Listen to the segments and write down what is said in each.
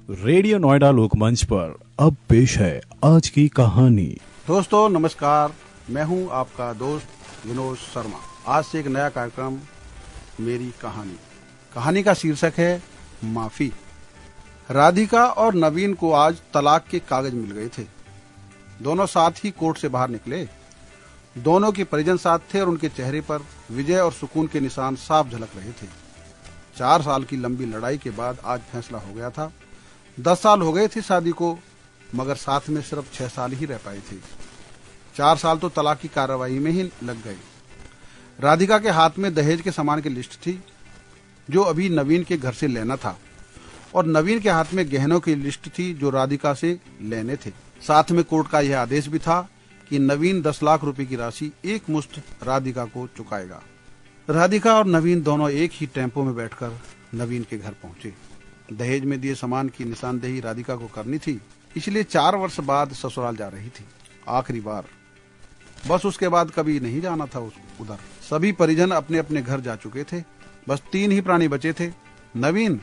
Radio Noida लोकमंच पर अब पेश है आज की कहानी। दोस्तों नमस्कार, मैं हूं आपका दोस्त विनोद शर्मा। आज से एक नया कार्यक्रम मेरी कहानी का शीर्षक है माफी। राधिका और नवीन को आज तलाक के कागज मिल गए थे। दोनों साथ ही कोर्ट से बाहर निकले। दोनों के परिजन साथ थे और उनके चेहरे पर विजय और सुकून के निशान साफ झलक रहे थे। 4 साल की लंबी लड़ाई के बाद आज फैसला हो गया था। 10 साल हो गए थे शादी को, मगर साथ में सिर्फ 6 साल ही रह पाए थे। 4 साल तो तलाक की कार्रवाई में ही लग गए। राधिका के हाथ में दहेज के सामान की लिस्ट थी जो अभी नवीन के घर से लेना था, और नवीन के हाथ में गहनों की लिस्ट थी जो राधिका से लेने थे। साथ में कोर्ट का यह आदेश भी था कि नवीन 10 लाख रुपए की राशि एक मुश्त राधिका को चुकाएगा। राधिका और नवीन दोनों एक ही टेम्पो में बैठकर नवीन के घर पहुंचे। दहेज में दिए सामान की निशानदेही राधिका को करनी थी, इसलिए 4 वर्ष बाद ससुराल जा रही थी, आखिरी बार। बस उसके बाद कभी नहीं जाना था उधर। सभी परिजन अपने अपने घर जा चुके थे। बस 3 ही प्राणी बचे थे, नवीन,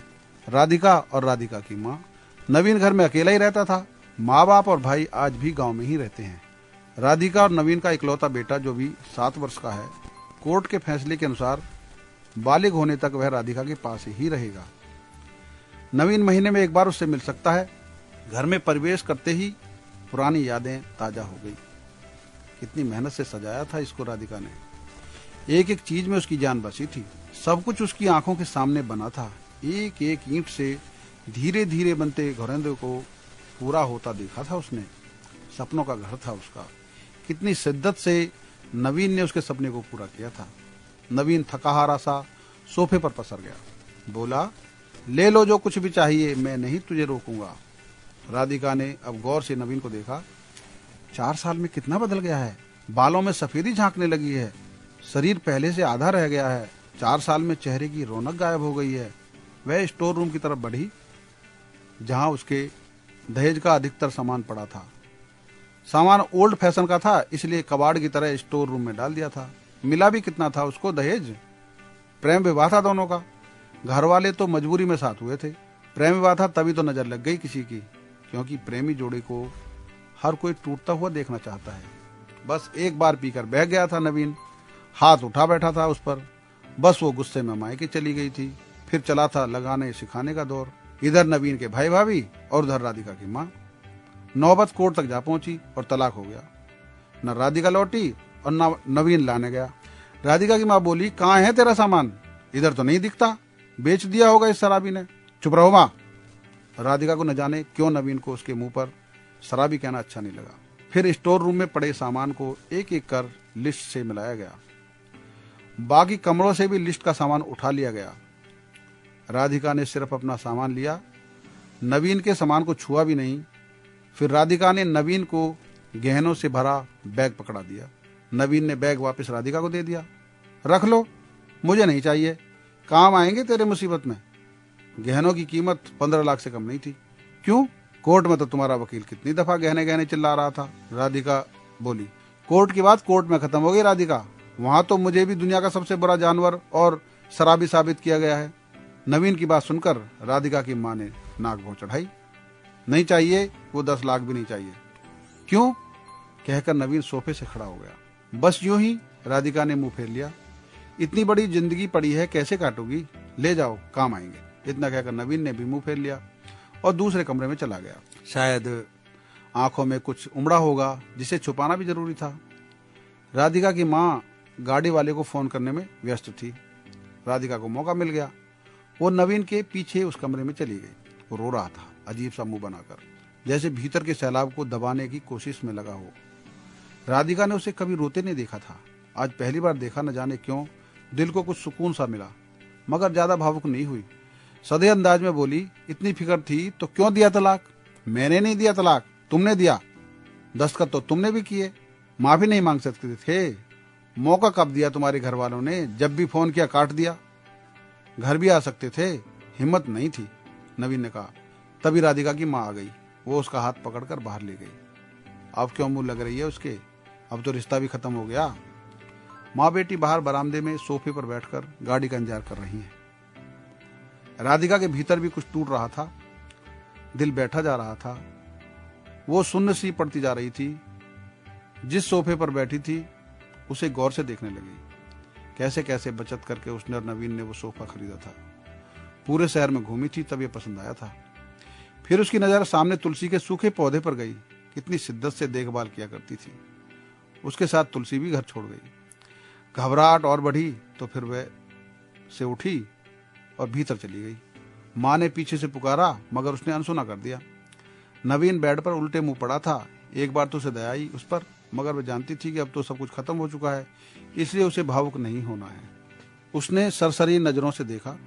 राधिका और राधिका की माँ। नवीन घर में अकेला ही रहता था। माँ बाप और भाई आज भी गांव में ही रहते हैं। राधिका और नवीन का इकलौता बेटा जो भी 7 वर्ष का है, कोर्ट के फैसले के अनुसार बालिग होने तक वह राधिका के पास ही रहेगा। नवीन महीने में एक बार उससे मिल सकता है। घर में प्रवेश करते ही पुरानी यादें ताजा हो गई। कितनी मेहनत से सजाया था इसको राधिका ने। एक एक चीज में उसकी जान बसी थी। सब कुछ उसकी आंखों के सामने बना था। एक एक ईंट से धीरे धीरे बनते घरौंदे को पूरा होता देखा था उसने। सपनों का घर था उसका। कितनी शिद्दत से नवीन ने उसके सपने को पूरा किया था। नवीन थका हारा सा सोफे पर पसर गया। बोला, ले लो जो कुछ भी चाहिए, मैं नहीं तुझे रोकूंगा। राधिका ने अब गौर से नवीन को देखा। 4 साल में कितना बदल गया है। बालों में सफेदी झांकने लगी है। शरीर पहले से आधा रह गया है। 4 साल में चेहरे की रौनक गायब हो गई है। वह स्टोर रूम की तरफ बढ़ी जहां उसके दहेज का अधिकतर सामान पड़ा था। सामान ओल्ड फैशन का था, इसलिए कबाड़ की तरह स्टोर रूम में डाल दिया था। मिला भी कितना था उसको दहेज? प्रेम विवाह था दोनों का। घर वाले तो मजबूरी में साथ हुए थे। प्रेम विवाह था तभी तो नजर लग गई किसी की, क्योंकि प्रेमी जोड़े को हर कोई टूटता हुआ देखना चाहता है। बस एक बार पीकर बह गया था नवीन। हाथ उठा बैठा था उस पर। बस वो गुस्से में मायके चली गई थी। फिर चला था लगाने सिखाने का दौर। इधर नवीन के भाई भाभी और उधर राधिका की माँ। नौबत कोर्ट तक जा पहुंची और तलाक हो गया। न राधिका लौटी और न नवीन लाने गया। राधिका की माँ बोली, कहाँ है तेरा सामान? इधर तो नहीं दिखता, बेच दिया होगा इस शराबी ने। चुप रहो माँ। राधिका को न जाने क्यों नवीन को उसके मुंह पर शराबी कहना अच्छा नहीं लगा। फिर स्टोर रूम में पड़े सामान को एक एक कर लिस्ट से मिलाया गया। बाकी कमरों से भी लिस्ट का सामान उठा लिया गया। राधिका ने सिर्फ अपना सामान लिया, नवीन के सामान को छुआ भी नहीं। फिर राधिका ने नवीन को गहनों से भरा बैग पकड़ा दिया। नवीन ने बैग वापस राधिका को दे दिया। रख लो, मुझे नहीं चाहिए, काम आएंगे तेरे मुसीबत में। गहनों की कीमत 15 लाख से कम नहीं थी। क्यों? कोर्ट में तो तुम्हारा वकील कितनी दफा गहने गहने चिल्ला रहा था। राधिका बोली, कोर्ट की बात कोर्ट में खत्म हो गई राधिका। वहां तो मुझे भी दुनिया का सबसे बुरा जानवर और शराबी साबित किया गया है। नवीन की बात सुनकर राधिका की माँ ने नाक भौं चढ़ाई। नहीं चाहिए, वो 10 लाख भी नहीं चाहिए। क्यों? कहकर नवीन सोफे से खड़ा हो गया। बस यूं ही राधिका ने मुंह फेर लिया। इतनी बड़ी जिंदगी पड़ी है, कैसे काटोगी? ले जाओ, काम आएंगे। इतना कहकर नवीन ने भी मुंह फेर लिया और दूसरे कमरे में चला गया। शायद आंखों में कुछ उमड़ा होगा जिसे छुपाना भी जरूरी था। राधिका की माँ गाड़ी वाले को फोन करने में व्यस्त थी। राधिका को मौका मिल गया। वो नवीन के पीछे उस कमरे में चली गई। वो रो रहा था, अजीब सा मुंह बनाकर, जैसे भीतर के सैलाब को दबाने की कोशिश में लगा हो। राधिका ने उसे कभी रोते नहीं देखा था। आज पहली बार देखा। न जाने क्यों दिल को कुछ सुकून सा मिला, मगर ज्यादा भावुक नहीं हुई। सधे अंदाज में बोली, इतनी फिक्र थी तो क्यों दिया तलाक? मैंने नहीं दिया तलाक, तुमने दिया। दस्तखत तो तुमने भी किए। माफी नहीं मांग सकते थे? मौका कब दिया तुम्हारे घर वालों ने? जब भी फोन किया काट दिया। घर भी आ सकते थे, हिम्मत नहीं थी, नवीन ने कहा। तभी राधिका की माँ आ गई। वो उसका हाथ पकड़कर बाहर ले गई। अब क्यों मुंह लग रही है उसके? अब तो रिश्ता भी खत्म हो गया। माँ बेटी बाहर बरामदे में सोफे पर बैठकर गाड़ी का इंतजार कर रही हैं। राधिका के भीतर भी कुछ टूट रहा था। दिल बैठा जा रहा था। वो सुन्न सी पड़ती जा रही थी। जिस सोफे पर बैठी थी उसे गौर से देखने लगी। कैसे कैसे बचत करके उसने और नवीन ने वो सोफा खरीदा था। पूरे शहर में घूमी थी तब ये पसंद आया था। फिर उसकी नजर सामने तुलसी के सूखे पौधे पर गई। कितनी शिद्दत से देखभाल किया करती थी। उसके साथ तुलसी भी घर छोड़ गई। घबराहट और बढ़ी तो फिर वह से उठी और भीतर चली गई। माँ ने पीछे से पुकारा मगर उसने अनसुना कर दिया। नवीन बेड पर उल्टे मुंह पड़ा था। एक बार तो उसे दया आई उस पर, मगर वह जानती थी कि अब तो सब कुछ खत्म हो चुका है, इसलिए उसे भावुक नहीं होना है। उसने सरसरी नजरों से देखा।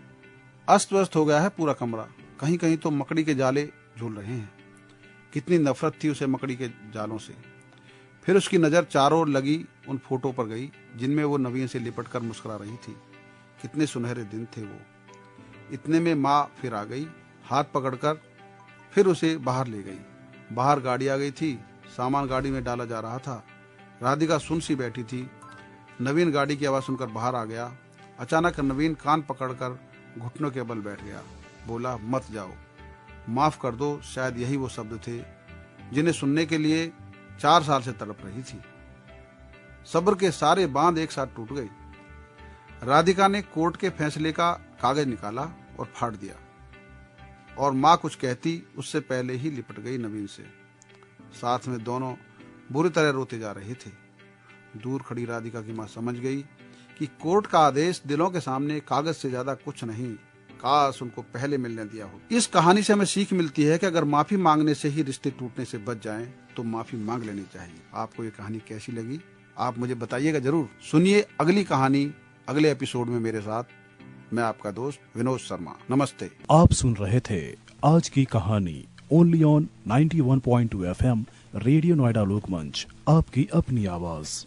अस्त व्यस्त हो गया है पूरा कमरा। कहीं कहीं तो मकड़ी के जाले झूल रहे हैं। कितनी नफरत थी उसे मकड़ी के जालों से। फिर उसकी नजर चारों ओर लगी उन फोटो पर गई जिनमें वो नवीन से लिपट कर मुस्कुरा रही थी। कितने सुनहरे दिन थे वो। इतने में माँ फिर आ गई। हाथ पकड़कर फिर उसे बाहर ले गई। बाहर गाड़ी आ गई थी। सामान गाड़ी में डाला जा रहा था। राधिका सुन सी बैठी थी। नवीन गाड़ी की आवाज सुनकर बाहर आ गया। अचानक नवीन कान पकड़कर घुटनों के बल बैठ गया। बोला, मत जाओ, माफ कर दो। शायद यही वो शब्द थे जिन्हें सुनने के लिए 4 साल से तड़प रही थी। सब्र के सारे बांध एक साथ टूट गए। राधिका ने कोर्ट के फैसले का कागज निकाला और फाड़ दिया, और माँ कुछ कहती उससे पहले ही लिपट गई नवीन से। साथ में दोनों बुरी तरह रोते जा रहे थे। दूर खड़ी राधिका की माँ समझ गई कि कोर्ट का आदेश दिलों के सामने कागज से ज्यादा कुछ नहीं। काश उनको पहले मिलने दिया हो। इस कहानी से हमें सीख मिलती है कि अगर माफी मांगने से ही रिश्ते टूटने से बच जाएं तो माफी मांग लेनी चाहिए। आपको ये कहानी कैसी लगी आप मुझे बताइएगा जरूर। सुनिए अगली कहानी अगले एपिसोड में मेरे साथ। मैं आपका दोस्त विनोद शर्मा। नमस्ते। आप सुन रहे थे आज की कहानी only on 91.2 FM radio Noida Lokmanch. आपकी अपनी आवाज।